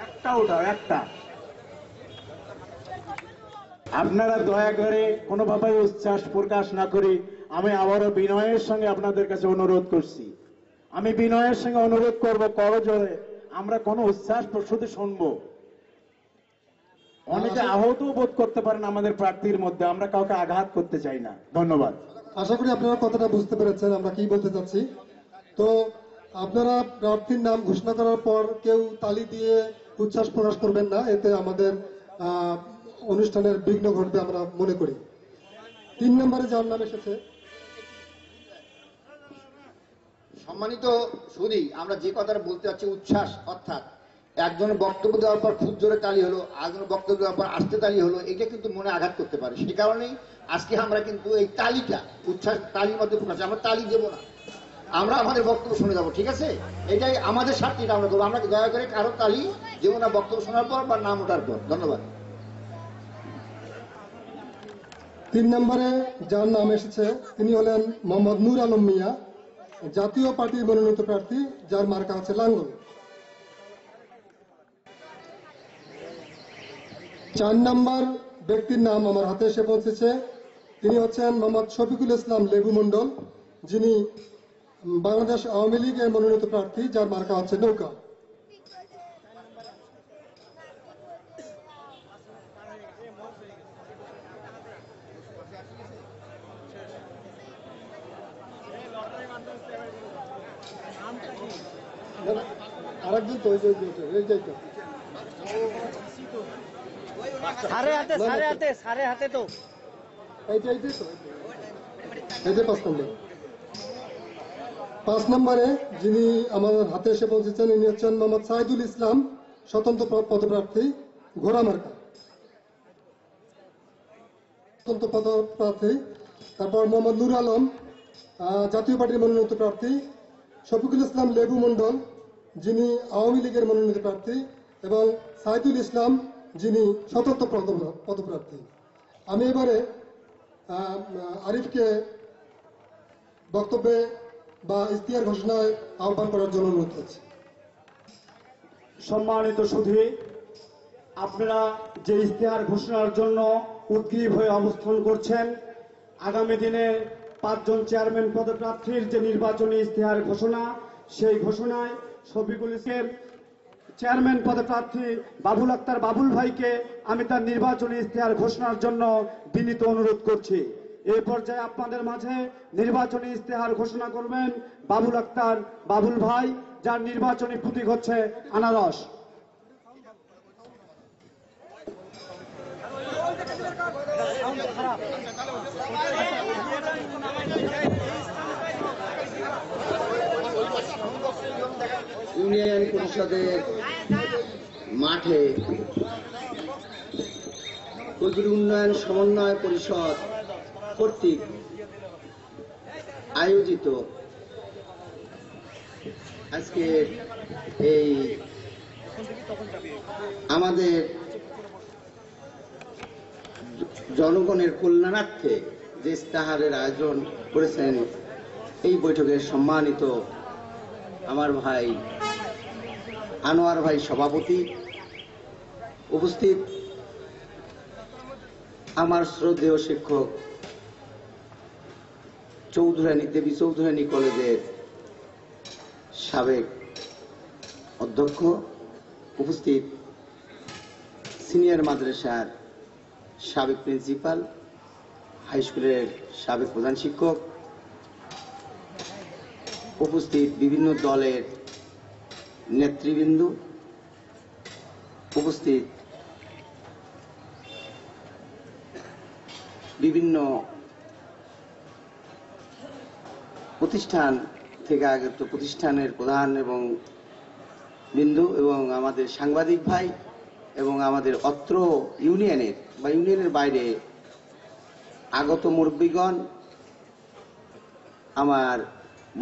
একটা উঠাও, একটা। আপনারা দয়া করে কোনোভাবে উচ্ছ্বাস প্রকাশ না করে আমি আবারও বিনয়ের সঙ্গে আপনাদের কাছে অনুরোধ করছি। আমি বিনয়ের সঙ্গে অনুরোধ করব, করজোড়ে আমরা কোনো উচ্ছ্বাস শুধু শুনবো। অনেকে আহত বোধ করতে পারেন আমাদের প্রার্থীর মধ্যে, আমরা কাউকে আঘাত করতে চাই না। ধন্যবাদ। আশা করি আপনারা কথাটা বুঝতে পেরেছেন আমরা কি বলতে চাচ্ছি। তো আপনারা প্রার্থীর নাম ঘোষণা করার পর কেউ তালি দিয়ে উচ্ছ্বাস প্রকাশ করবেন না, এতে আমাদের অনুষ্ঠানের বিঘ্ন ঘটবে আমরা মনে করি। 3 নম্বরে যার নাম এসেছে, সম্মানিত সুধী, আমরা যে কথাটা বলতে চাচ্ছি উচ্ছ্বাস, অর্থাৎ একজনের বক্তব্য দেওয়ার পর খুব জোরে তালি হলো, আরেকজনের বক্তব্য দেওয়ার পর আস্তে তালি হলো, এটা কিন্তু মনে আঘাত করতে পারে। সেই কারণেই আজকে আমরা কিন্তু এই তালিটা উচ্ছ্বাস তালির মধ্যে প্রকাশ, আমরা তালি দেবো না, আমরা আমাদের বক্তব্য শুনে যাবো, ঠিক আছে? এটাই আমাদের স্বার্থে আমরা করবো। আমরা দয়া করে কারো তালি দেবো না বক্তব্য শোনার পর বা নাম ওঠার পর। ধন্যবাদ। 3 নম্বরে যার নাম এসেছে তিনি হলেন মোহাম্মদ নূর আলম মিয়া, জাতীয় পার্টির মনোনীত প্রার্থী, যার মার্কা হচ্ছে লাঙ্গল। 4 নম্বর ব্যক্তির নাম আমার হাতে এসে পৌঁছেছে, তিনি হচ্ছেন মোহাম্মদ শফিকুল ইসলাম লেবু মন্ডল, যিনি বাংলাদেশ আওয়ামী লীগের মনোনীত প্রার্থী, যার মার্কা হচ্ছে নৌকা। আরেকজন তো এইটাই তো সাড়ে হাতে তো এইটাই তো এই যে 5 নম্বর। 5 নম্বরে যিনি আমার হাতে এসে পৌঁছেছেন ইনি হচ্ছেন মোহাম্মদ সাইদুল ইসলাম, স্বতন্ত্র পদপ্রার্থী, ঘোড়া মার্কা, স্বতন্ত্র পদপ্রার্থী। তারপর মোহাম্মদ নূর আলম, জাতীয় পার্টির মনোনীত প্রার্থী, শফিকুল ইসলাম লেবু মন্ডল, যিনি আওয়ামী লীগের মনোনীত প্রার্থী, এবং সাইদুল ইসলাম, যিনি স্বতন্ত্র পদপ্রার্থী। আমি এবারে আরিফকে বক্তব্যে বা ইশতেহার ঘোষণায় আহ্বান করার জন্য অনুরোধ করছি। সম্মানিত সুধী, আপনারা যে ইশতেহার ঘোষণার জন্য উদ্গ্রীব হয়ে অবস্থান করছেন, আগামী দিনে 5 জন চেয়ারম্যান পদপ্রার্থীর যে নির্বাচনী ইশতেহার ঘোষণা, সেই ঘোষণায় শফিকুল ইসলাম চেয়ারম্যান পদপ্রার্থী বাবুল আক্তার বাবুল ভাইকে আমি তার নির্বাচনী ইশতেহার ঘোষণার জন্য বিনীত অনুরোধ করছি। এই পর্যায়ে আপনাদের মাঝে নির্বাচনী ইশতেহার ঘোষণা করবেন বাবুল আক্তার বাবুল ভাই, যার নির্বাচনী প্রতীক হচ্ছে আনারস। ইউনিয়ন পরিষদের মাঠে উপজেলা উন্নয়ন সমন্বয় পরিষদ কর্তৃক আয়োজিত আজকে এই আমাদের জনগণের কল্যাণার্থে যে ইশতেহারের আয়োজন করেছেন, এই বৈঠকের সম্মানিত আমার ভাই আনোয়ার ভাই সভাপতি, উপস্থিত আমার শ্রদ্ধেয় শিক্ষক দেবী চৌধুরানী কলেজের সাবেক অধ্যক্ষ, উপস্থিত সিনিয়র মাদ্রাসার সাবেক প্রিন্সিপাল, হাই স্কুলের সাবেক প্রধান শিক্ষক, উপস্থিত বিভিন্ন দলের নেতৃবৃন্দ, উপস্থিত বিভিন্ন প্রতিষ্ঠান থেকে আগত প্রতিষ্ঠানের প্রধান এবং বিন্দু, এবং আমাদের সাংবাদিক ভাই, এবং আমাদের অত্র ইউনিয়নের বা ইউনিয়নের বাইরে আগত মুরব্বীগণ, আমার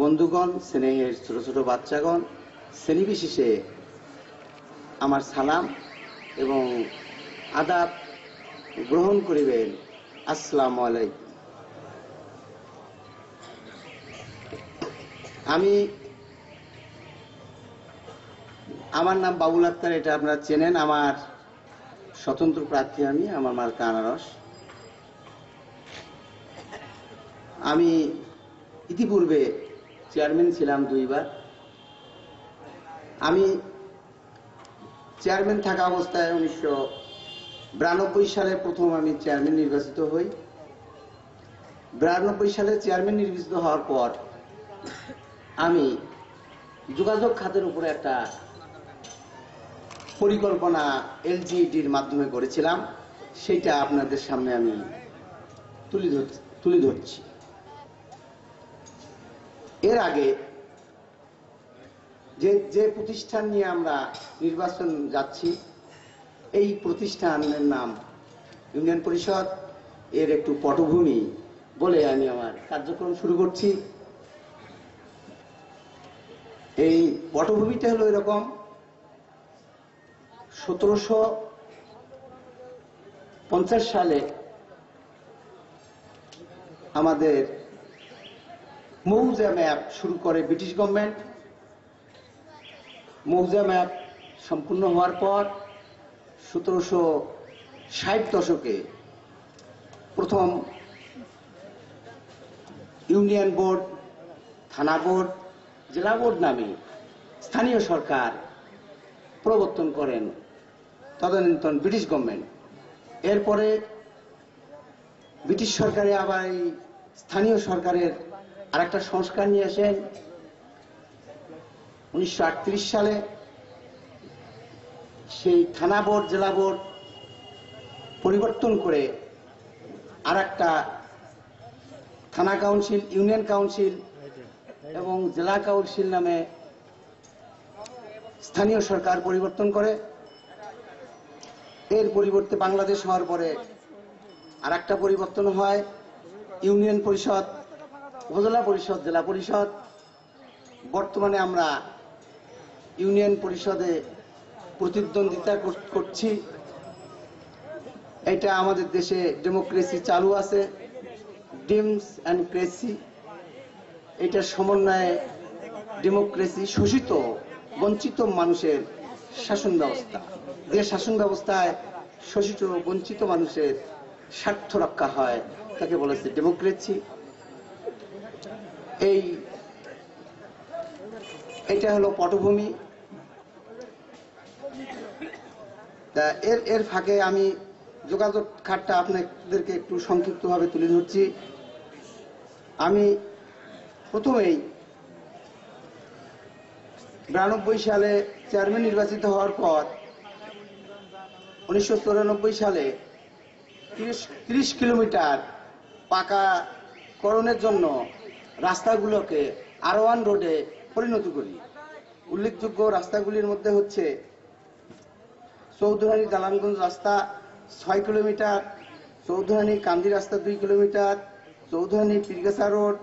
বন্ধুগণ, স্নেহের ছোট ছোট বাচ্চাগণ, শ্রেণী বিশেষে আমার সালাম এবং আদাব গ্রহণ করিবেন। আসসালামু আলাইকুম। আমি আমার নাম বাবুল আক্তার, এটা আপনারা চেনেন। আমার স্বতন্ত্র প্রার্থী, আমার মার্কা আনারস। আমি ইতিপূর্বে চেয়ারম্যান ছিলাম 2 বার। আমি চেয়ারম্যান থাকা অবস্থায় 1992 সালে প্রথম আমি চেয়ারম্যান নির্বাচিত হই। 92 সালে চেয়ারম্যান নির্বাচিত হওয়ার পর আমি যোগাযোগ খাতের উপরে একটা পরিকল্পনা এলজিইডির মাধ্যমে করেছিলাম, সেটা আপনাদের সামনে আমি তুলে ধরছি। এর আগে যে প্রতিষ্ঠান নিয়ে আমরা নির্বাচন যাচ্ছি, এই প্রতিষ্ঠানের নাম ইউনিয়ন পরিষদ। এর একটু পটভূমি বলে আমি আমার কার্যক্রম শুরু করছি। এই পটভূমিটা হলো এরকম: 1750 সালে আমাদের মৌজা ম্যাপ শুরু করে ব্রিটিশ গভর্নমেন্ট। মৌজা ম্যাপ সম্পূর্ণ হওয়ার পর 1760 দশকে প্রথম ইউনিয়ন বোর্ড, থানা বোর্ড, জেলা বোর্ড নামে স্থানীয় সরকার প্রবর্তন করেন তদানীন্তন ব্রিটিশ গভর্নমেন্ট। এরপরে ব্রিটিশ সরকারে আবার এই স্থানীয় সরকারের আরেকটা সংস্কার নিয়ে আসেন 1938 সালে। সেই থানা বোর্ড, জেলা বোর্ড পরিবর্তন করে আরেকটা থানা কাউন্সিল, ইউনিয়ন কাউন্সিল এবং জেলা কাউন্সিল নামে স্থানীয় সরকার পরিবর্তন করে। এর পরিবর্তে বাংলাদেশ হওয়ার পরে আরেকটা পরিবর্তন হয়, ইউনিয়ন পরিষদ, উপজেলা পরিষদ, জেলা পরিষদ। বর্তমানে আমরা ইউনিয়ন পরিষদে প্রতিদ্বন্দ্বিতা করছি। এটা আমাদের দেশে ডেমোক্রেসি চালু আছে, ডিমস অ্যান্ড ক্রেসি। এটার সমন্বয়ে ডেমোক্রেসি, শোষিত বঞ্চিত মানুষের শাসন ব্যবস্থা। যে শাসন ব্যবস্থায় শোষিত বঞ্চিত মানুষের স্বার্থ রক্ষা হয় তাকে বলেছে ডেমোক্রেসি। এটা হলো পটভূমি। তা এর ফাঁকে আমি যোগাযোগ খাতটা আপনাদেরকে একটু সংক্ষিপ্তভাবে তুলে ধরছি। আমি প্রথমেই 92 সালে চেয়ারম্যান নির্বাচিত হওয়ার পর 1994 সালে 30 কিলোমিটার পাকাকরণের জন্য রাস্তাগুলোকে R1 রোডে পরিণত করি। উল্লেখযোগ্য রাস্তাগুলির মধ্যে হচ্ছে চৌধুরানী দালানগঞ্জ রাস্তা 6 কিলোমিটার, চৌধুরানী কান্দি রাস্তা 2 kilometre, Chowdhurani Pirgachha road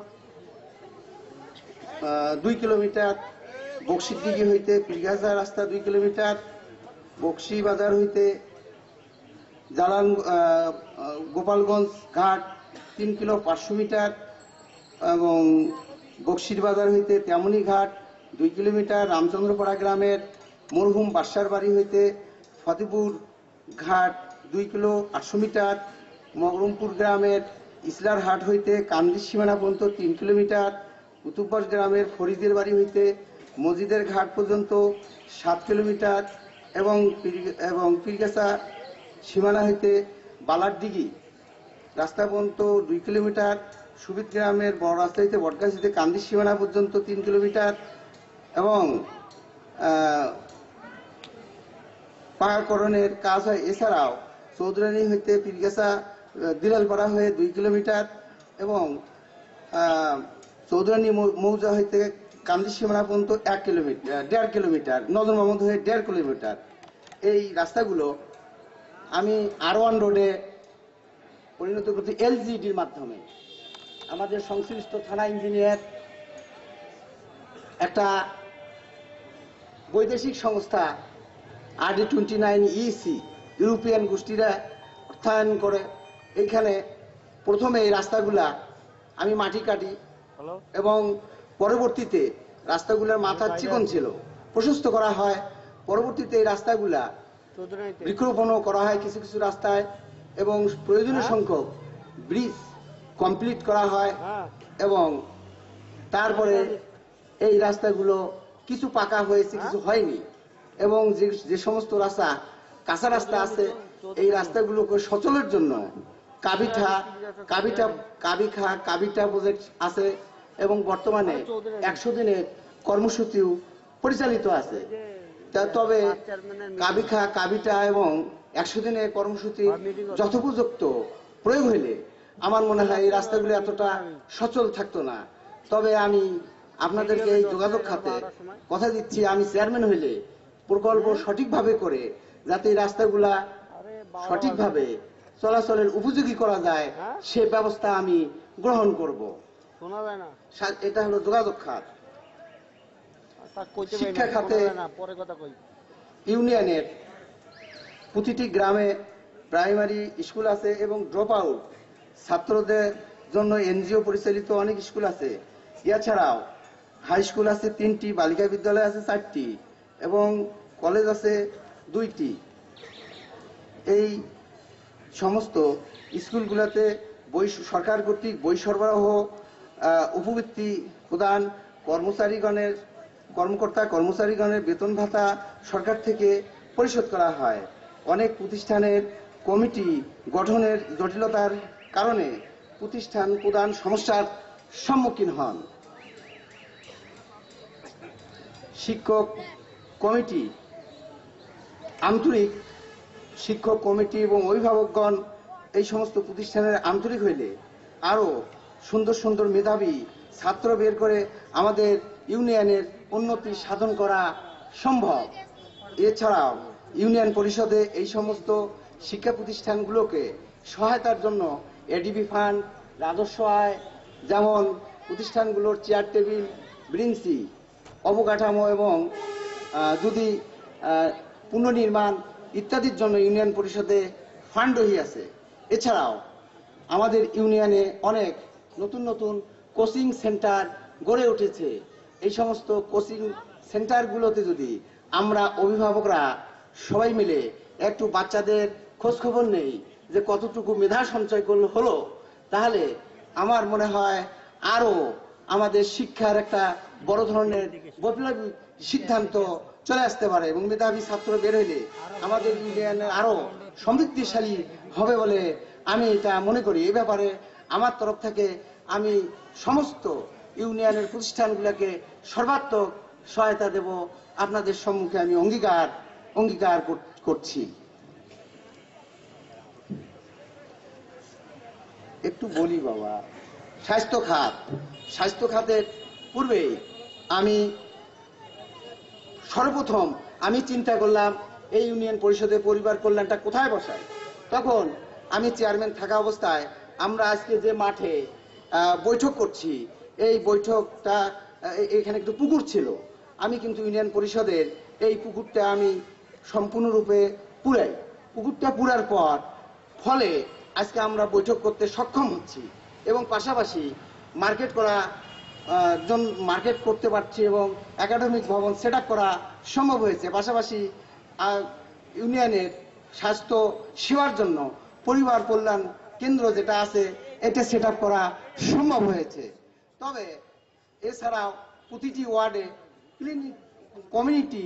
2 kilometre, Bakshidighi হইতে পীরগাছা রাস্তা 2 কিলোমিটার, বক্সি বাজার হইতে গোপালগঞ্জ ঘাট 3 কিলো 500 মিটার এবং বক্সির বাজার হইতে তেমনি ঘাট 2 কিলোমিটার, রামচন্দ্রপাড়া গ্রামের মরহুম বাদশার বাড়ি হইতে ফতেপুর ঘাট 2 কিলো 800 মিটার, মগরমপুর গ্রামের ইসলার হাট হইতে কান্দির সীমানা পর্যন্ত 3 কিলোমিটার, কুতুববাস গ্রামের ফরিদের বাড়ি হইতে মসজিদের ঘাট পর্যন্ত 7 কিলোমিটার এবং পীরগাছা সীমানা হইতে বালারদিঘি রাস্তা পর্যন্ত 2 কিলোমিটার, সুবিদ গ্রামের বড় রাস্তা হইতে বটগাছ হইতে কান্দির সীমানা পর্যন্ত 3 কিলোমিটার এবং পাকাকরণের কাজ হয়। এছাড়াও চৌধুরানী হইতে পীরগাছা দিলালপাড়া হয়ে 2 কিলোমিটার এবং চৌধুরানী মৌজা হইতে কান্দির সীমানা পর্যন্ত 1.5 কিলোমিটার, নজর মোহাম্মদ হয়ে 1.5 কিলোমিটার। এই রাস্তাগুলো আমি R1 রোডে পরিণত করছি এলজিইডির মাধ্যমে। আমাদের সংশ্লিষ্ট থানা ইঞ্জিনিয়ার একটা বৈদেশিক সংস্থা RD29EC ইউরোপিয়ান গোষ্ঠীরা অর্থায়ন করে। এইখানে প্রথমে এই রাস্তাগুলা আমি মাটি কাটি এবং পরবর্তীতে রাস্তাগুলোর মাথা চিকন ছিল, প্রশস্ত করা হয়। পরবর্তীতে এই রাস্তাগুলা বৃক্ষরোপণও করা হয় কিছু কিছু রাস্তায়, এবং প্রয়োজনীয় সংখ্যক ব্রিজ কমপ্লিট করা হয়, এবং তারপরে এই রাস্তাগুলো কিছু পাকা হয়েছে, কিছু হয়নি। এবং যে সমস্ত রাস্তা কাঁচা রাস্তা আছে, এই রাস্তাগুলোকে সচলের জন্য কাবিটা প্রজেক্ট আছে, এবং বর্তমানে 100 দিনের কর্মসূচিও পরিচালিত আছে। তবে কাবিটা এবং 100 দিনের কর্মসূচি যথোপযুক্ত প্রয়োগ হইলে আমার মনে হয় এই রাস্তাগুলো এতটা সচল থাকতো না। তবে আমি আপনাদেরকে এই যোগাযোগ খাতে কথা দিচ্ছি, আমি চেয়ারম্যান হইলে প্রকল্প সঠিকভাবে করে যাতে এই রাস্তাগুলা সঠিকভাবে চলাচলের উপযোগী করা যায় সে ব্যবস্থা আমি গ্রহণ করব। এটা হলো যোগাযোগ খাত। শিক্ষা খাতে ইউনিয়নের প্রতিটি গ্রামে প্রাইমারি স্কুল আছে, এবং ড্রপ আউট ছাত্রদের জন্য এনজিও পরিচালিত অনেক স্কুল আছে। এছাড়াও হাই স্কুল আছে 3টি, বালিকা বিদ্যালয় আছে 4টি, এবং কলেজ আছে 2টি। এই সমস্ত স্কুলগুলোতে সরকার কর্তৃক বই সরবরাহ, উপবৃত্তি প্রদান, কর্মকর্তাগণের বেতন ভাতা সরকার থেকে পরিশোধ করা হয়। অনেক প্রতিষ্ঠানের কমিটি গঠনের জটিলতার কারণে প্রতিষ্ঠান প্রদান সমস্যার সম্মুখীন হন। শিক্ষক কমিটি, আন্তরিক শিক্ষক কমিটি এবং অভিভাবকগণ এই সমস্ত প্রতিষ্ঠানের আন্তরিক হইলে আরো সুন্দর সুন্দর মেধাবী ছাত্র বের করে আমাদের ইউনিয়নের উন্নতি সাধন করা সম্ভব। এছাড়াও ইউনিয়ন পরিষদে এই সমস্ত শিক্ষা প্রতিষ্ঠানগুলোকে সহায়তার জন্য এডিবি ফান্ড, রাজস্ব আয়, যেমন প্রতিষ্ঠানগুলোর চেয়ার টেবিল, ব্রিঞ্চি, অবকাঠামো এবং যদি পুনর্নির্মাণ ইত্যাদির জন্য ইউনিয়ন পরিষদে ফান্ড রহিয়াছে। এছাড়াও আমাদের ইউনিয়নে অনেক নতুন নতুন কোচিং সেন্টার গড়ে উঠেছে। এই সমস্ত কোচিং সেন্টারগুলোতে যদি আমরা অভিভাবকরা সবাই মিলে একটু বাচ্চাদের খোঁজ খবর নেই যে কতটুকু মেধা সঞ্চয় হলো, তাহলে আমার মনে হয় আরো আমাদের শিক্ষার একটা বড় ধরনের বৈপ্লবিক সিদ্ধান্ত চলে আসতে পারে, এবং মেধাবী ছাত্র বের হইলে আমাদের ইউনিয়নের আরো সমৃদ্ধিশালী হবে বলে আমি এটা মনে করি। এই ব্যাপারে আমার তরফ থেকে আমি সমস্ত ইউনিয়নের প্রতিষ্ঠানগুলোকে সর্বাত্মক সহায়তা দেব, আপনাদের সম্মুখে আমি অঙ্গীকার করছি। একটু বলি বাবা, স্বাস্থ্য খাতের পূর্বে সর্বপ্রথম আমি চিন্তা করলাম এই ইউনিয়ন পরিষদে পরিবার কল্যাণটা কোথায় বসায়। তখন আমি চেয়ারম্যান থাকা অবস্থায় আমরা আজকে যে মাঠে বৈঠক করছি, এই বৈঠকটা এখানে একটু পুকুর ছিল, আমি কিন্তু ইউনিয়ন পরিষদের এই পুকুরটা আমি সম্পূর্ণরূপে পুরাই। পুকুরটা পুরার পর ফলে আজকে আমরা বৈঠক করতে সক্ষম হচ্ছি, এবং পাশাপাশি মার্কেট করতে পারছি, এবং একাডেমিক ভবন সেট আপ করা সম্ভব হয়েছে। পাশাপাশি ইউনিয়নের স্বাস্থ্য সেবার জন্য পরিবার কল্যাণ কেন্দ্র যেটা আছে এটা সেট আপ করা সম্ভব হয়েছে। তবে এছাড়াও প্রতিটি ওয়ার্ডে কমিউনিটি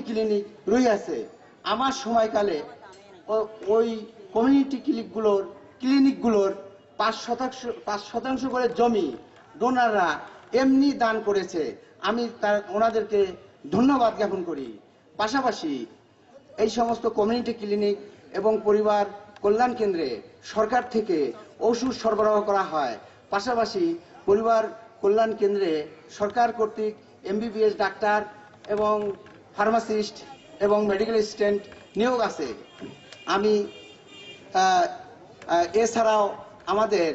ক্লিনিক রয়েছে। আমার সময়কালে ওই কমিউনিটি ক্লিনিকগুলোর 5% করে জমি ডোনাররা এমনি দান করেছে, আমি ওনাদেরকে ধন্যবাদ জ্ঞাপন করি। পাশাপাশি এই সমস্ত কমিউনিটি ক্লিনিক এবং পরিবার কল্যাণ কেন্দ্রে সরকার থেকে ওষুধ সরবরাহ করা হয়। পাশাপাশি পরিবার কল্যাণ কেন্দ্রে সরকার কর্তৃক MBBS ডাক্তার এবং ফার্মাসিস্ট এবং মেডিকেল অ্যাসিস্ট্যান্ট নিয়োগ আছে। আমি এছাড়াও আমাদের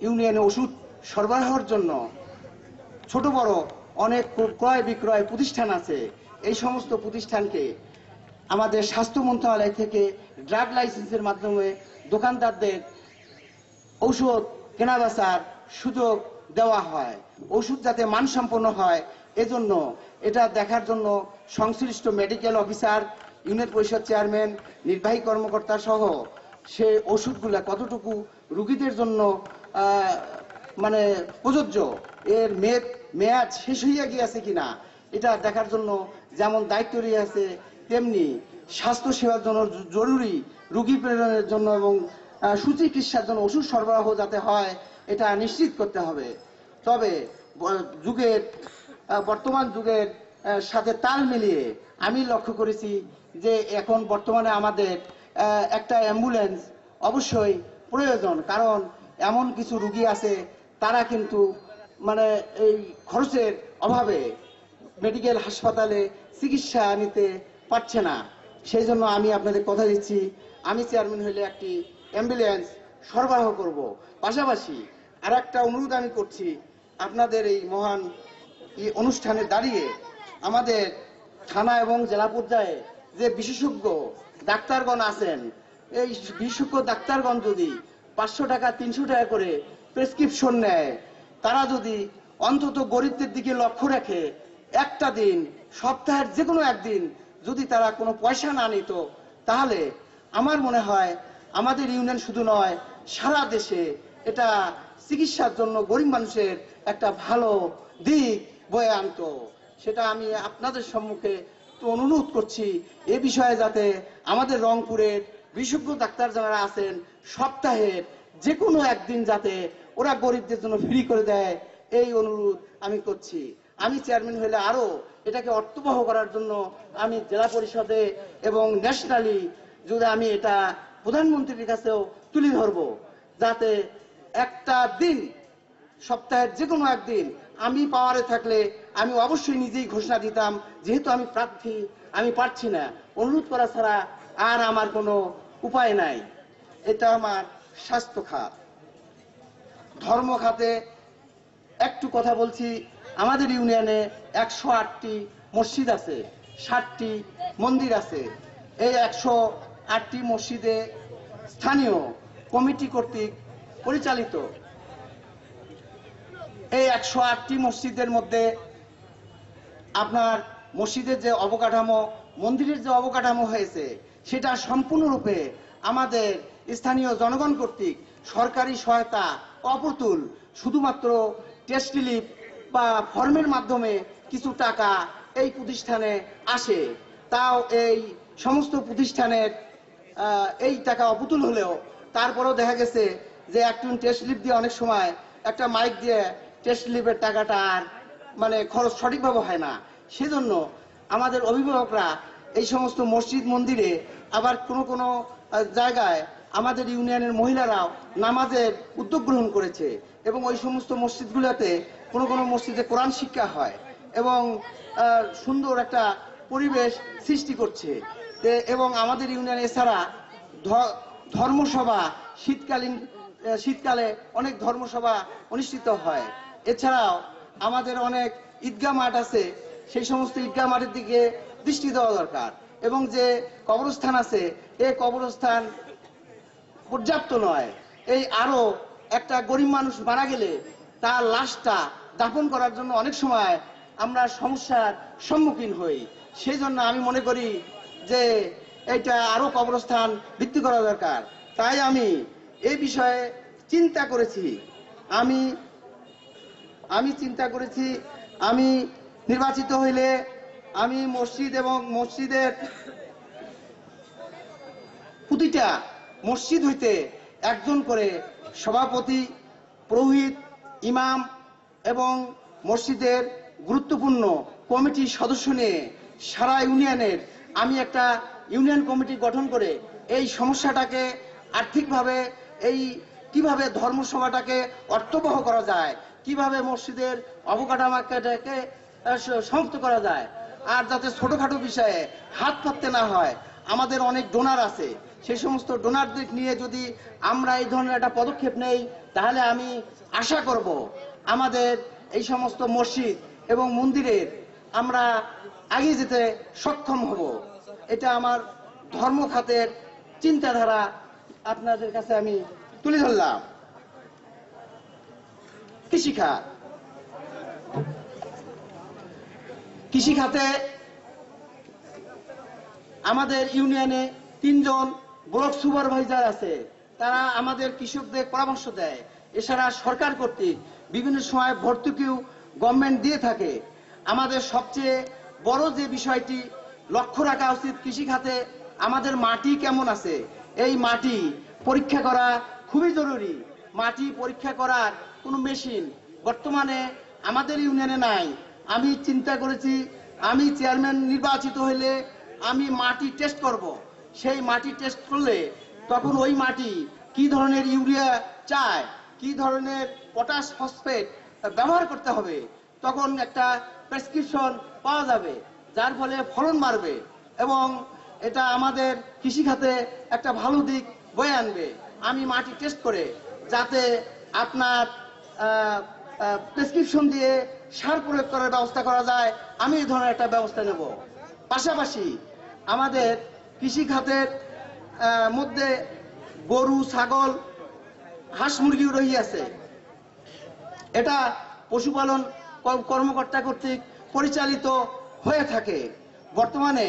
ইউনিয়নে ওষুধ সরবরাহের জন্য ছোট বড় অনেক ক্রয় বিক্রয় প্রতিষ্ঠান আছে। এই সমস্ত প্রতিষ্ঠানকে আমাদের স্বাস্থ্য মন্ত্রণালয় থেকে ড্রাগ লাইসেন্সের মাধ্যমে দোকানদারদের ঔষধ কেনাবেচার সুযোগ দেওয়া হয়, ওষুধ যাতে মানসম্পন্ন হয়, এজন্য এটা দেখার জন্য সংশ্লিষ্ট মেডিকেল অফিসার, ইউনিয়ন পরিষদ চেয়ারম্যান, নির্বাহী কর্মকর্তা সহ সে ওষুধগুলা কতটুকু রুগীদের জন্য মানে প্রযোজ্য, এর মেয়াদ শেষ হইয়া গিয়েছে কিনা এটা দেখার জন্য যেমন দায়িত্ব রয়েছে, তেমনি স্বাস্থ্য সেবার জন্য জরুরি রুগী প্রেরণের জন্য এবং সুচিকিৎসার জন্য ওষুধ সরবরাহ যাতে হয় এটা নিশ্চিত করতে হবে। তবে বর্তমান যুগের সাথে তাল মিলিয়ে আমি লক্ষ্য করেছি যে এখন বর্তমানে আমাদের একটা অ্যাম্বুলেন্স অবশ্যই প্রয়োজন, কারণ এমন কিছু রুগী আছে তারা কিন্তু মানে এই খরচের অভাবে মেডিকেল হাসপাতালে চিকিৎসা নিতে পারছে না। সেই জন্য আমি আপনাদের কথা দিচ্ছি, আমি চেয়ারম্যান হলে একটি অ্যাম্বুলেন্স সরবরাহ করব। পাশাপাশি আর একটা অনুরোধ আমি করছি, আপনাদের এই মহান অনুষ্ঠানে দাঁড়িয়ে আমাদের থানা এবং জেলা পর্যায়ে যে বিশেষজ্ঞ ডাক্তারগণ আছেন, এই বিশেষজ্ঞ ডাক্তারগণ যদি 500 টাকা 300 টাকা করে প্রেসক্রিপশন নেয়, তারা যদি অন্তত গরিবদের দিকে লক্ষ্য রেখে একটা দিন, সপ্তাহের যে কোনো একদিন যদি তারা কোনো পয়সা না নিত, তাহলে আমার মনে হয় আমাদের ইউনিয়ন শুধু নয়, সারা দেশে এটা চিকিৎসার জন্য গরিব মানুষের একটা ভালো দিক বয়ে আনতো। সেটা আমি আপনাদের সম্মুখে তো অনুরোধ করছি, এ বিষয়ে যাতে আমাদের রংপুরের বিশেষজ্ঞ ডাক্তার যারা আছেন সপ্তাহের যে কোনো একদিন যাতে ওরা গরিবদের জন্য ফ্রি করে দেয়, এই অনুরোধ আমি করছি। আমি চেয়ারম্যান হলে আরো এটাকে অর্থবহ করার জন্য আমি জেলা পরিষদে এবং ন্যাশনালি যদি আমি এটা প্রধানমন্ত্রীর কাছেও তুলে ধরবো, যাতে একটা দিন, সপ্তাহের যে কোনো একদিন আমি পাওয়ারে থাকলে আমি অবশ্যই নিজেই ঘোষণা দিতাম, যেহেতু আমি প্রার্থী, আমি পারছি না, অনুরোধ করা ছাড়া আর আমার কোনো উপায় নাই। এটা আমার স্বাস্থ্য খাত। ধর্ম খাতে একটু কথা বলছি। আমাদের ইউনিয়নে 108টি মসজিদ আছে, 60টি মন্দির আছে। এই 108টি মসজিদে স্থানীয় কমিটি কর্তৃক পরিচালিত। এই 108টি মসজিদের মধ্যে আপনার মসজিদের যে অবকাঠামো, মন্দিরের যে অবকাঠামো হয়েছে, সেটা সম্পূর্ণরূপে আমাদের স্থানীয় জনগণ কর্তৃক সরকারি সহায়তা অপ্রতুল। শুধুমাত্র টেস্ট স্লিপ বা ফর্মের মাধ্যমে কিছু টাকা এই প্রতিষ্ঠানে আসে, তাও এই সমস্ত প্রতিষ্ঠানের এই টাকা অপ্রতুল হলেও তারপরেও দেখা গেছে যে একজন টেস্ট স্লিপ দিয়ে অনেক সময় একটা মাইক দিয়ে টেস্ট স্লিপের টাকাটা আর মানে খরচ সঠিকভাবে হয় না। সেজন্য আমাদের অভিভাবকরা এই সমস্ত মসজিদ মন্দিরে, আবার কোনো কোনো জায়গায় আমাদের ইউনিয়নের মহিলারাও নামাজের উদ্যোগ গ্রহণ করেছে এবং ওই সমস্ত মসজিদগুলোতে কোনো কোনো মসজিদে কোরআন শিক্ষা হয় এবং সুন্দর একটা পরিবেশ সৃষ্টি করছে। এবং আমাদের ইউনিয়ন এছাড়া ধর্মসভা শীতকালে অনেক ধর্মসভা অনুষ্ঠিত হয়। এছাড়াও আমাদের অনেক ঈদগাহ মাঠ আছে, সেই সমস্ত ঈদগাহ মাঠের দিকে দৃষ্টি দেওয়া দরকার। এবং যে কবরস্থান আছে, এই কবরস্থান পর্যাপ্ত নয়। এই আরো একটা গরিব মানুষ মারা গেলে তার লাশটা দাফন করার জন্য অনেক সময় আমরা সমস্যার সম্মুখীন হই। সেই জন্য আমি মনে করি যে এটা আরো কবরস্থান বৃদ্ধি করা দরকার। তাই আমি এই বিষয়ে চিন্তা করেছি। আমি চিন্তা করেছি, আমি নির্বাচিত হইলে আমি মসজিদ এবং মসজিদের প্রতিটা মসজিদ হইতে একজন করে সভাপতি, পুরোহিত, ইমাম এবং মসজিদের গুরুত্বপূর্ণ কমিটির সদস্য নিয়ে সারা ইউনিয়নের আমি একটা ইউনিয়ন কমিটি গঠন করে এই সমস্যাটাকে আর্থিকভাবে, এই কিভাবে ধর্মসভাটাকে অর্থবহ করা যায়, কিভাবে মসজিদের অবকাঠামোটাকে সমাপ্ত করা যায়, আর যাতে ছোটখাটো বিষয়ে হাত পাততে না হয়। আমাদের অনেক ডোনার আছে, সেই সমস্ত ডোনারদের নিয়ে যদি আমরা এই ধরনের একটা পদক্ষেপ নেই, তাহলে আমি আশা করব আমাদের এই সমস্ত মসজিদ এবং মন্দিরের আমরা এগিয়ে যেতে সক্ষম হব। এটা আমার ধর্ম খাতের চিন্তাধারা আপনাদের কাছে আমি তুলে ধরলাম। কৃষিখাত। কৃষিখাতে আমাদের ইউনিয়নে 3 জন ব্লক সুপারভাইজার আছে, তারা আমাদের কৃষকদের পরামর্শ দেয়। এছাড়া সরকার কর্তৃক বিভিন্ন সময় ভর্তুকিও গভর্নমেন্ট দিয়ে থাকে। আমাদের সবচেয়ে বড় যে বিষয়টি লক্ষ্য রাখা উচিত, কৃষিখাতে আমাদের মাটি কেমন আছে, এই মাটি পরীক্ষা করা খুবই জরুরি। মাটি পরীক্ষা করার কোনো মেশিন বর্তমানে আমাদের ইউনিয়নে নাই। আমি চিন্তা করেছি, আমি চেয়ারম্যান নির্বাচিত হইলে আমি মাটি টেস্ট করব। সেই মাটি টেস্ট করলে তখন ওই মাটি কি ধরনের ইউরিয়া চায়, কি ধরনের পটাশ ফসফেট ব্যবহার করতে হবে, তখন একটা প্রেসক্রিপশন পাওয়া যাবে, যার ফলে ফলন বাড়বে এবং এটা আমাদের কৃষিখাতে একটা ভালো দিক বয়ে আনবে। আমি মাটি টেস্ট করে যাতে আপনার প্রেসক্রিপশন দিয়ে সার প্রয়োগ করার ব্যবস্থা করা যায়, আমি এই ধরনের একটা ব্যবস্থা নেব। পাশাপাশি আমাদের কৃষিখাতের মধ্যে গরু, ছাগল, হাঁস, মুরগিও রহিয়াছে। এটা পশুপালন কর্মকর্তা কর্তৃক পরিচালিত হয়ে থাকে। বর্তমানে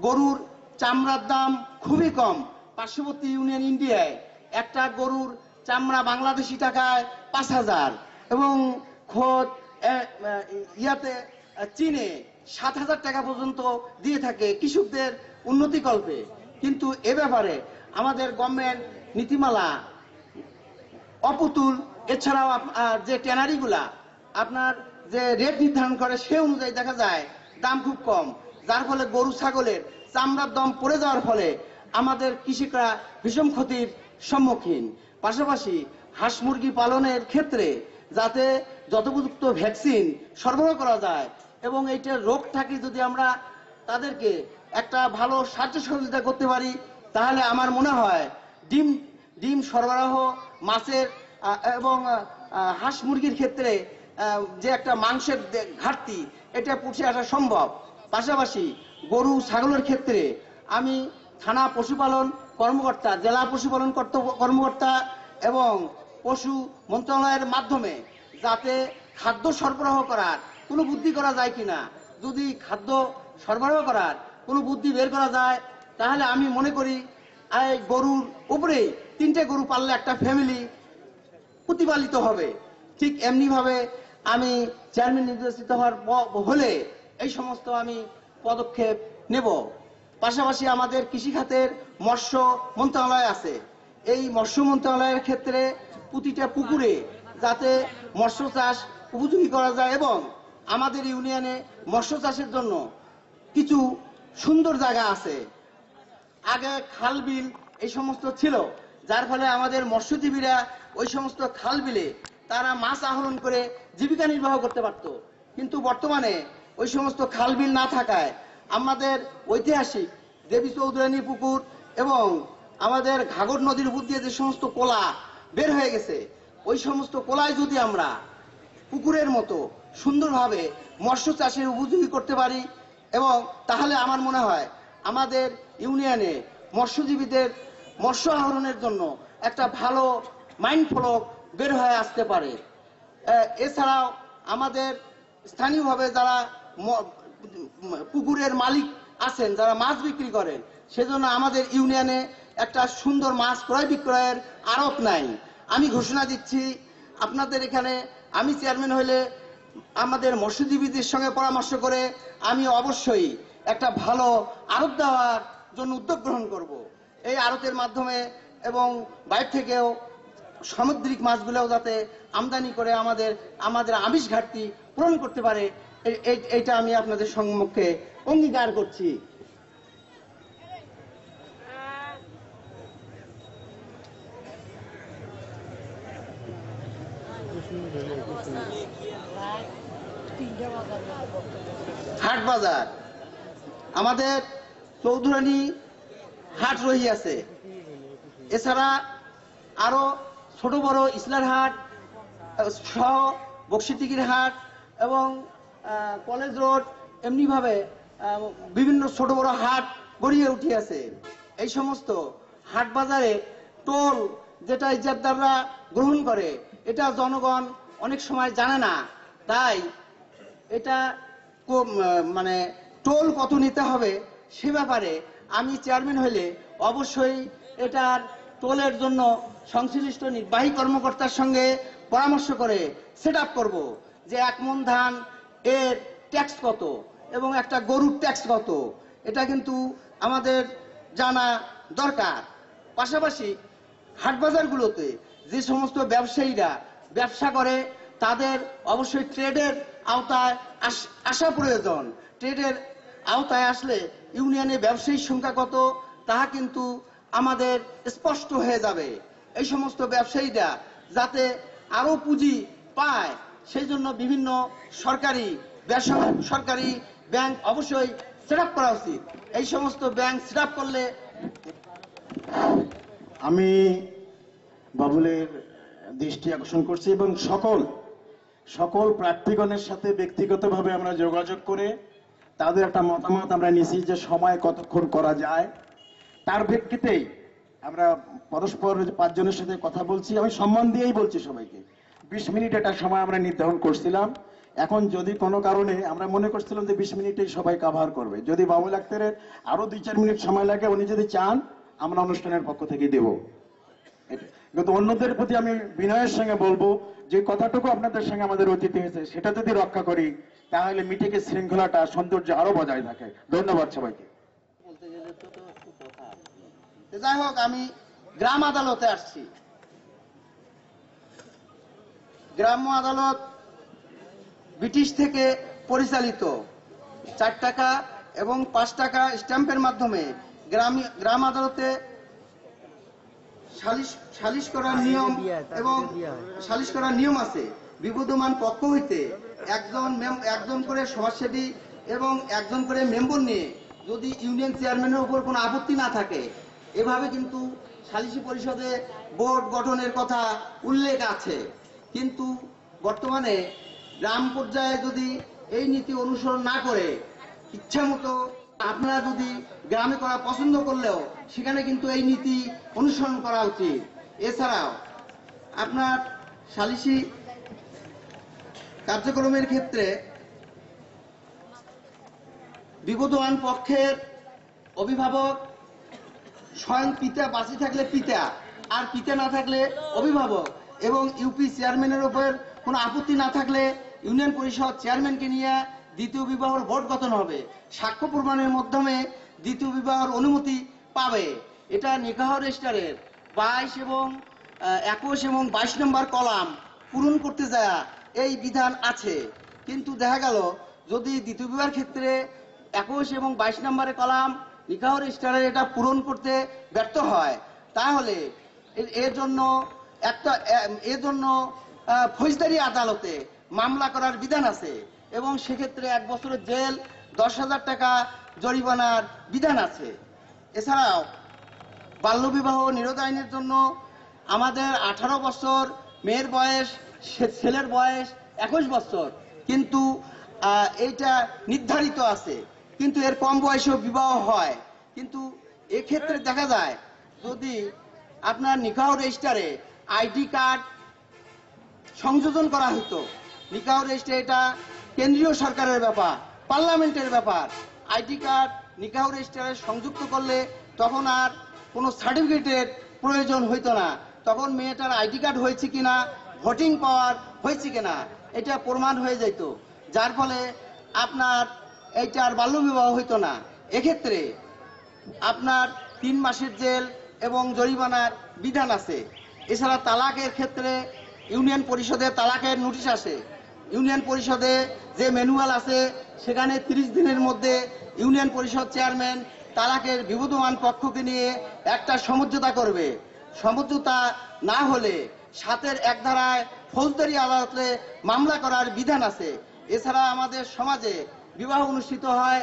গরুর চামড়ার দাম খুবই কম। পার্শ্ববর্তী ইউনিয়ন ইন্ডিয়ায় একটা গরুর চামড়া বাংলাদেশি টাকায় 5,000 এবং খোদ ইয়াতে চীনে 7,000 টাকা পর্যন্ত দিয়ে থাকে কৃষকদের উন্নতিকল্পে। কিন্তু এ ব্যাপারে আমাদের গভর্নমেন্ট নীতিমালা অপুতুল। এছাড়াও যে ট্যানারিগুলা আপনার যে রেট নির্ধারণ করে সে অনুযায়ী দেখা যায় দাম খুব কম, যার ফলে গরু ছাগলের চামড়ার দাম পড়ে যাওয়ার ফলে আমাদের কৃষকরা ভীষণ ক্ষতির সম্মুখীন। পাশাপাশি হাঁস মুরগি পালনের ক্ষেত্রে যাতে যথোপযুক্ত ভ্যাকসিন সরবরাহ করা যায় এবং এইটার রোগ থাকে যদি আমরা তাদেরকে একটা ভালো সাহায্য সহযোগিতা করতে পারি, তাহলে আমার মনে হয় ডিম সরবরাহ, মাছের এবং হাঁস মুরগির ক্ষেত্রে যে একটা মাংসের ঘাটতি, এটা পুষে আসা সম্ভব। পাশাপাশি গরু ছাগলের ক্ষেত্রে আমি থানা পশুপালন কর্মকর্তা, জেলা পশুপালন কর্মকর্তা এবং পশু মন্ত্রণালয়ের মাধ্যমে যাতে খাদ্য সরবরাহ করার কোনো বুদ্ধি করা যায় কিনা, যদি খাদ্য সরবরাহ করার কোনো বুদ্ধি বের করা যায়, তাহলে আমি মনে করি এই গরুর উপরে 3টে গরু পাললে একটা ফ্যামিলি প্রতিপালিত হবে। ঠিক এমনি ভাবে আমি চেয়ারম্যান নির্বাচিত হওয়ার হলে এই সমস্ত আমি পদক্ষেপ নেব। পাশাপাশি আমাদের কৃষিখাতের মৎস্য মন্ত্রণালয় আছে। এই মৎস্য মন্ত্রণালয়ের ক্ষেত্রে প্রতিটা পুকুরে যাতে মৎস্য চাষ উপযোগী করা যায় এবং আমাদের ইউনিয়নে মৎস্য চাষের জন্য কিছু সুন্দর জায়গা আছে। আগে খাল বিল এই সমস্ত ছিল, যার ফলে আমাদের মৎস্যজীবীরা ওই সমস্ত খাল বিলে তারা মাছ আহরণ করে জীবিকা নির্বাহ করতে পারত। কিন্তু বর্তমানে ওই সমস্ত খাল বিল না থাকায় আমাদের ঐতিহাসিক দেবী চৌধুরানী পুকুর এবং আমাদের ঘাগর নদীর উপর দিয়ে যে সমস্ত কোলা বের হয়ে গেছে, ওই সমস্ত কোলায় যদি আমরা পুকুরের মতো সুন্দরভাবে মৎস্য চাষের উপযোগী করতে পারি এবং তাহলে আমার মনে হয় আমাদের ইউনিয়নে মৎস্যজীবীদের মৎস্য আহরণের জন্য একটা ভালো মাইন্ড ফলক বের হয়ে আসতে পারে। এছাড়াও আমাদের স্থানীয়ভাবে যারা পুকুরের মালিক আছেন, যারা মাছ বিক্রি করেন, সেজন্য আমাদের ইউনিয়নে একটা সুন্দর মাছ ক্রয় বিক্রয়ের আড়ত নাই। আমি ঘোষণা দিচ্ছি, আপনাদের এখানে আমি চেয়ারম্যান হইলে আমাদের মৎস্যজীবীদের সঙ্গে পরামর্শ করে আমি অবশ্যই একটা ভালো আড়ত দেওয়ার জন্য উদ্যোগ গ্রহণ করব। এই আড়তের মাধ্যমে এবং বাইরে থেকেও সামুদ্রিক মাছগুলোও যাতে আমদানি করে আমাদের আমিষ ঘাটতি পূরণ করতে পারে, এইটা আমি আপনাদের সম্মুখে অঙ্গীকার করছি। হাট বাজার আমাদের চৌধুরানী হাট রহিয়াছে। এছাড়া আরো ছোট বড় ইসলার হাট সহ বক্সিটিকির হাট এবং কলেজ রোড এমনি ভাবে বিভিন্ন ছোট বড় হাট গড়িয়ে উঠিয়াছে। এই সমস্ত হাট বাজারে টোল যেটা ইজারদাররা গ্রহণ করে, এটা জনগণ অনেক সময় জানে না। তাই এটা মানে টোল কত নিতে হবে সে ব্যাপারে আমি চেয়ারম্যান হলে অবশ্যই এটার টোলের জন্য সংশ্লিষ্ট নির্বাহী কর্মকর্তার সঙ্গে পরামর্শ করে সেট আপ করবো যে 1 মণ ধান এর ট্যাক্স কত এবং একটা গরুর ট্যাক্স কত, এটা কিন্তু আমাদের জানা দরকার। পাশাপাশি হাটবাজারগুলোতে যে সমস্ত ব্যবসায়ীরা ব্যবসা করে তাদের অবশ্যই ট্রেডের আওতায় আসা প্রয়োজন। ট্রেডের আওতায় আসলে ইউনিয়নে ব্যবসায়ীর সংখ্যা কত তাহা কিন্তু আমাদের স্পষ্ট হয়ে যাবে। এই সমস্ত ব্যবসায়ীরা যাতে আরো পুঁজি পায় সেই জন্য বিভিন্ন সরকারি বেসরকারি ব্যাংক অবশ্যই সেট আপ করা উচিত। এই সমস্ত ব্যাংক সেট আপ করলে আমি বাবুলের দৃষ্টি আকর্ষণ করছি এবং সকল প্রার্থীগণের সাথে ব্যক্তিগতভাবে আমরা যোগাযোগ করে তাদের একটা মতামত আমরা নিছি যে সময় কতক্ষণ করা যায়। তার ভিত্তিতেই আমরা পরস্পর 5 জনের সাথে কথা বলছি। আমি সম্মান দিয়েই বলছি সবাইকে 20 মিনিট একটা সময় আমরা নির্ধারণ করছিলাম। এখন যদি কোনো কারণে আমরা মনে করছিলাম যে 20 মিনিটেই সবাই কভার করবে, যদি বাবুল আক্তারের আরো 2-4 মিনিট সময় লাগে উনি যদি চান আমরা অনুষ্ঠানের পক্ষ থেকে দেব। কিন্তু অন্যদের প্রতি আমি বিনয়ের সঙ্গে বলবো যে কথাটুকু আপনাদের সঙ্গে আমাদের অতীত হয়েছে সেটা যদি রক্ষা করি তাহলে মিটিংয়ের শৃঙ্খলাটা সৌন্দর্য আরো বজায় থাকে। ধন্যবাদ সবাইকে। যাই হোক, আমি গ্রাম আদালতে আসছি। গ্রাম্য আদালত ব্রিটিশ থেকে পরিচালিত 4 টাকা এবং 5 টাকা স্ট্যাম্পের মাধ্যমে গ্রাম আদালতে সালিশ করার নিয়ম এবং সালিশ করার নিয়ম আছে। বিবদমান পক্ষ হইতে একজন করে সমাজসেবী এবং একজন করে মেম্বার নিয়ে যদি ইউনিয়ন চেয়ারম্যানের উপর কোনো আপত্তি না থাকে, এভাবে কিন্তু সালিশি পরিষদে বোর্ড গঠনের কথা উল্লেখ আছে। কিন্তু বর্তমানে গ্রাম পর্যায়ে যদি এই নীতি অনুসরণ না করে ইচ্ছা মতো আপনারা যদি গ্রামে করা পছন্দ করলেও সেখানে কিন্তু এই নীতি অনুসরণ করা উচিত। এছাড়াও আপনার সালিশি কার্যক্রমের ক্ষেত্রে বিবদমান পক্ষের অভিভাবক স্বয়ং পিতা বাঁচি থাকলে পিতা, আর পিতা না থাকলে অভিভাবক, এবং ইউপি চেয়ারম্যানের উপর কোনো আপত্তি না থাকলে ইউনিয়ন পরিষদ চেয়ারম্যানকে নিয়ে দ্বিতীয় বিবাহের বোর্ড গঠন হবে। সাক্ষ্য প্রমাণের মাধ্যমে দ্বিতীয় বিবাহের অনুমতি পাবে। এটা নিকাহ রেজিস্টারের 22 এবং 21 এবং 22 নম্বর কলাম পূরণ করতে যায় এই বিধান আছে। কিন্তু দেখা গেল যদি দ্বিতীয় বিবাহের ক্ষেত্রে 21 এবং 22 নম্বরের কলাম নিকাহ রেজিস্টারের এটা পূরণ করতে ব্যর্থ হয় তাহলে এর জন্য ফৌজদারি আদালতে মামলা করার বিধান আছে এবং সেক্ষেত্রে 1 বছরের জেল, 10,000 টাকা জরিমানার বিধান আছে। এছাড়াও বাল্যবিবাহ নিরোধ আইনের জন্য আমাদের 18 বছর মেয়ের বয়স, ছেলের বয়স 21 বছর, কিন্তু এইটা নির্ধারিত আছে। কিন্তু এর কম বয়সেও বিবাহ হয়। কিন্তু এক্ষেত্রে দেখা যায় যদি আপনার নিকাহ রেজিস্টারে আইডি কার্ড সংযোজন করা হতো, নিকাহ রেজিস্টার এটা কেন্দ্রীয় সরকারের ব্যাপার, পার্লামেন্টের ব্যাপার। আইডি কার্ড নিকাহ রেজিস্টারে সংযুক্ত করলে তখন আর কোনো সার্টিফিকেটের প্রয়োজন হইতো না। তখন মেয়েটার আইডি কার্ড হয়েছে কিনা, ভোটিং পাওয়ার হয়েছে কিনা এটা প্রমাণ হয়ে যেত, যার ফলে আপনার এইটার বাল্যবিবাহ হইতো না। এক্ষেত্রে আপনার 3 মাসের জেল এবং জরিমানার বিধান আছে। এছাড়া তালাকের ক্ষেত্রে ইউনিয়ন পরিষদে তালাকের নোটিশ আসে। ইউনিয়ন পরিষদে যে ম্যানুয়াল আছে সেখানে 30 দিনের মধ্যে ইউনিয়ন পরিষদ চেয়ারম্যান তালাকের বিবদমান পক্ষকে নিয়ে একটা সমঝোতা করবে। সমঝোতা না হলে 7-এর 1 ধারায় ফৌজদারি আদালতে মামলা করার বিধান আছে। এছাড়া আমাদের সমাজে বিবাহ অনুষ্ঠিত হয়,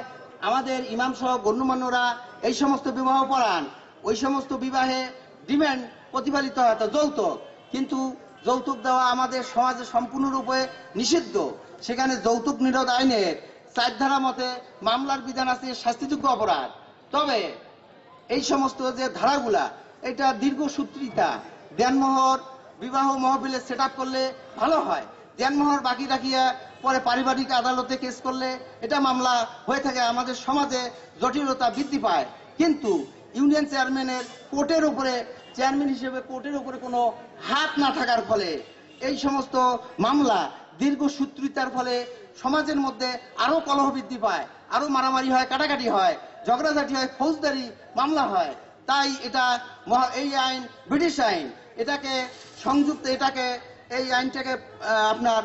আমাদের ইমাম সহ গণ্যমান্যরা এই সমস্ত বিবাহ পড়ান। ওই সমস্ত বিবাহে ডিমান্ড প্রতিফলিত হয় যৌতুক, কিন্তু যৌতুক দেওয়া আমাদের সমাজে সম্পূর্ণরূপে নিষিদ্ধ। সেখানে যৌতুক নিরোধ আইনের 4 ধারা মতে মামলার বিধান আছে শাস্তিযোগ্য অপরাধ। তবে এই সমস্ত যে ধারাগুলা এটা দীর্ঘসূত্রিতা, দেনমোহর বিবাহ মহফিলে সেট আপ করলে ভালো হয়। দেনমোহর বাকি রাখিয়া পরে পারিবারিক আদালতে কেস করলে এটা মামলা হয়ে থাকে, আমাদের সমাজে জটিলতা বৃদ্ধি পায়। কিন্তু ইউনিয়ন চেয়ারম্যানের কোর্টের উপরে, চেয়ারম্যান হিসেবে কোর্টের উপরে কোনো হাত না থাকার ফলে এই সমস্ত মামলা দীর্ঘসূত্রিতার ফলে সমাজের মধ্যে আরো কলহ বৃদ্ধি পায়, আরো মারামারি হয়, কাটাকাটি হয়, ঝগড়াঝাটি হয়, ফৌজদারি মামলা হয়। তাই এটা এই আইন ব্রিটিশ আইন, এটাকে এই আইনটাকে আপনার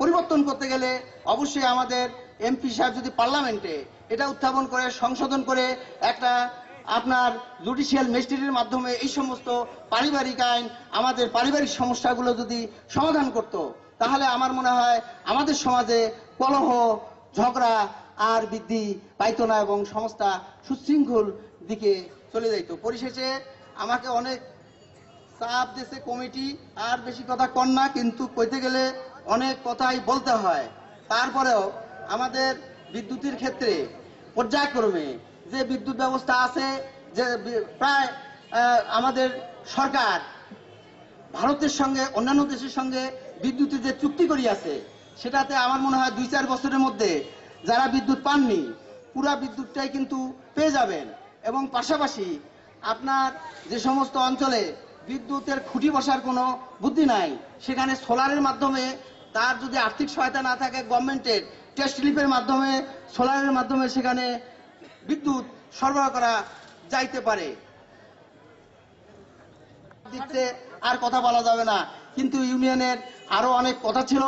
পরিবর্তন করতে গেলে অবশ্যই আমাদের এমপি সাহেব যদি পার্লামেন্টে এটা উত্থাপন করে সংশোধন করে একটা আপনার জুডিশিয়াল ম্যাজিস্ট্রেটের মাধ্যমে এই সমস্ত পারিবারিক আইন, আমাদের পারিবারিক সমস্যাগুলো যদি সমাধান করত, তাহলে আমার মনে হয় আমাদের সমাজে কলহ ঝগড়া আর বৃদ্ধি পাইতো না এবং সমাজটা সুশৃঙ্খল দিকে চলে যাইতো। পরিশেষে আমাকে অনেক চাপ দিয়েছে কমিটি, আর বেশি কথা কন না, কিন্তু কইতে গেলে অনেক কথাই বলতে হয়। তারপরেও আমাদের বিদ্যুতের ক্ষেত্রে পর্যায়ক্রমে যে বিদ্যুৎ ব্যবস্থা আছে, যে প্রায় আমাদের সরকার ভারতের সঙ্গে অন্যান্য দেশের সঙ্গে বিদ্যুতের যে চুক্তি করিয়াছে, সেটাতে আমার মনে হয় 2-4 বছরের মধ্যে যারা বিদ্যুৎ পাননি পুরা বিদ্যুৎটাই কিন্তু পেয়ে যাবেন। এবং পাশাপাশি আপনার যে সমস্ত অঞ্চলে বিদ্যুতের খুঁটি বসার কোনো বুদ্ধি নাই, সেখানে সোলারের মাধ্যমে, তার যদি আর্থিক সহায়তা না থাকে গভর্নমেন্টের টেস্ট লিপের মাধ্যমে, সোলারের মাধ্যমে সেখানে বিদ্যুৎ সরবরাহ করা যাইতে পারে। দিচ্ছে আর কথা বলা যাবে না, কিন্তু ইউনিয়নের আরো অনেক কথা ছিল,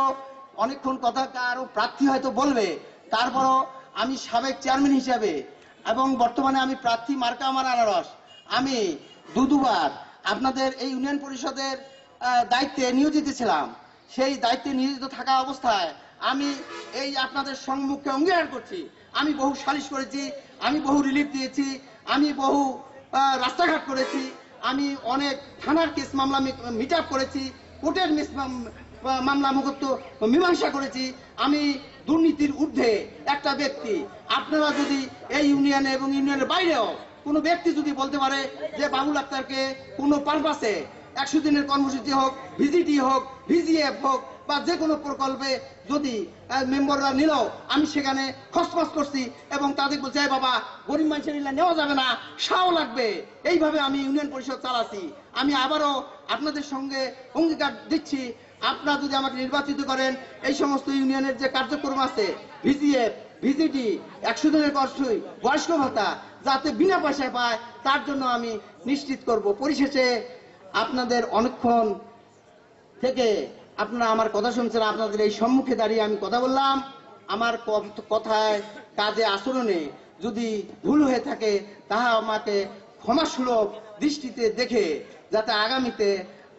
অনেকক্ষণ কথা আরো প্রার্থী হয়তো বলবে। তারপরও আমি সাবেক চেয়ারম্যান হিসাবে এবং বর্তমানে আমি প্রার্থী, মার্কা আমার আনারস, আমি দুবার আপনাদের এই ইউনিয়ন পরিষদের দায়িত্বে নিয়োজিত ছিলাম। সেই দায়িত্বে নিয়োজিত থাকা অবস্থায় আমি এই আপনাদের সম্মুখে অঙ্গীকার করছি, আমি বহু সালিশ করেছি, আমি বহু রিলিফ দিয়েছি, আমি বহু রাস্তাঘাট করেছি, আমি অনেক থানার কেস মামলা মিট আপ করেছি, কোর্টের মামলা মুক্ত মীমাংসা করেছি। আমি দুর্নীতির ঊর্ধ্বে একটা ব্যক্তি। আপনারা যদি এই ইউনিয়নে এবং ইউনিয়নের বাইরেও কোনো ব্যক্তি যদি বলতে পারে যে বাবুল আক্তারকে কোনো পারপাসে 100 দিনের কর্মসূচি হোক, ভিজিটি হোক, ভিজিএফ হোক বা যে কোনো প্রকল্পে যদি মেম্বাররা নিল, আমি সেখানে খসখস করছি এবং তাদের বলছি বাবা গরিব মানুষের নিলে নেওয়া যাবে না, সাও লাগবে, এইভাবে আমি ইউনিয়ন পরিষদ চালাচ্ছি। আমি আবারও আপনাদের সঙ্গে অঙ্গীকার দিচ্ছি, আপনারা যদি আমাকে নির্বাচিত করেন, এই সমস্ত ইউনিয়নের যে কার্যক্রম আছে, ভিজিএফ, ভিজিটি, 100 দিনের কর্মসূচি, বয়স্ক ভাতা যাতে বিনা পয়সায় পায়, তার জন্য আমি নিশ্চিত করব। পরিশেষে আপনাদের অনেকক্ষণ থেকে আপনারা আমার কথা শুনছেন, আপনাদের এই সম্মুখে দাঁড়িয়ে আমি কথা বললাম। আমার কথায়, কাজে, আচরণে যদি ভুল হয়ে থাকে তাহা আমাকে ক্ষমাসুলভ দৃষ্টিতে দেখে যাতে আগামীতে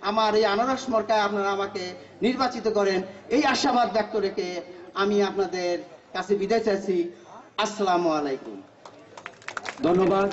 আমার এই আনারস মার্কায় আপনারা আমাকে নির্বাচিত করেন, এই আশাবাদ ব্যক্ত রেখে আমি আপনাদের কাছে বিদায় চাইছি। আসসালামু আলাইকুম। ধন্যবাদ।